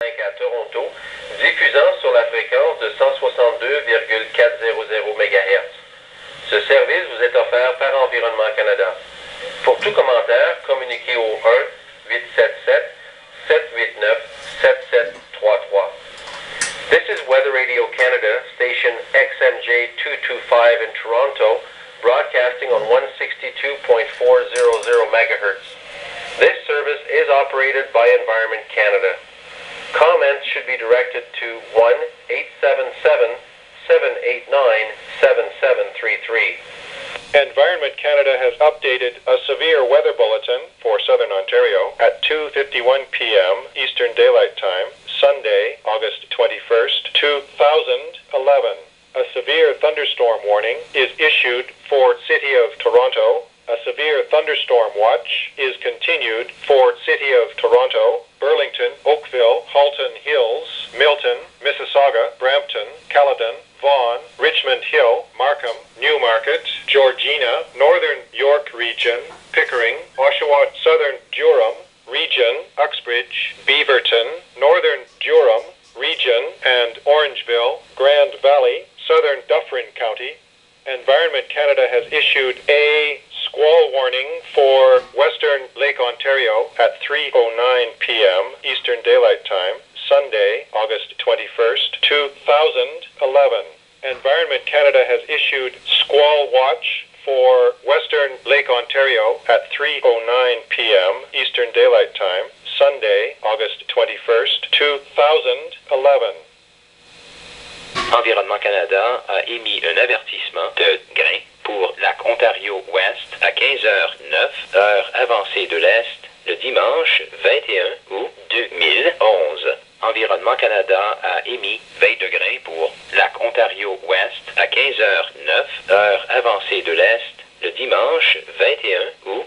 à Toronto, diffusant sur la fréquence de 162,400 MHz. Ce service vous est offert par Environnement Canada. Pour tout commentaire, communiquez au 1-877-789-7733. This is Weather Radio Canada, station XMJ 225 in Toronto, broadcasting on 162.400 MHz. This service is operated by Environment Canada. Comments should be directed to 1-877-789-7733. Environment Canada has updated a severe weather bulletin for Southern Ontario at 2:51 p.m. Eastern Daylight Time, Sunday, August 21st, 2011. A severe thunderstorm warning is issued for City of Toronto. A severe thunderstorm watch is continued for City of Toronto, Burlington, Oakville, Halton Hills, Milton, Mississauga, Brampton, Caledon, Vaughan, Richmond Hill, Markham, Newmarket, Georgina, Northern York Region, Pickering, Oshawa, Southern Durham Region, Uxbridge, Beaverton, Northern Durham Region, and Orangeville, Grand Valley, Southern Dufferin County. Environment Canada has issued a squall warning for Western Lake Ontario at 3:09 p.m. Eastern Daylight Time, Sunday, August 21st, 2011. Environment Canada has issued squall watch for Western Lake Ontario at 3:09 p.m. Eastern Daylight Time, Sunday, August 21st, 2011. Environnement Canada a émis un avertissement de grains pour lac Ontario-Ouest à 15h09, heure avancée de l'Est, le dimanche 21 août 2011. Environnement Canada a émis veille de grains pour lac Ontario-Ouest à 15h09, heure avancée de l'Est, le dimanche 21 août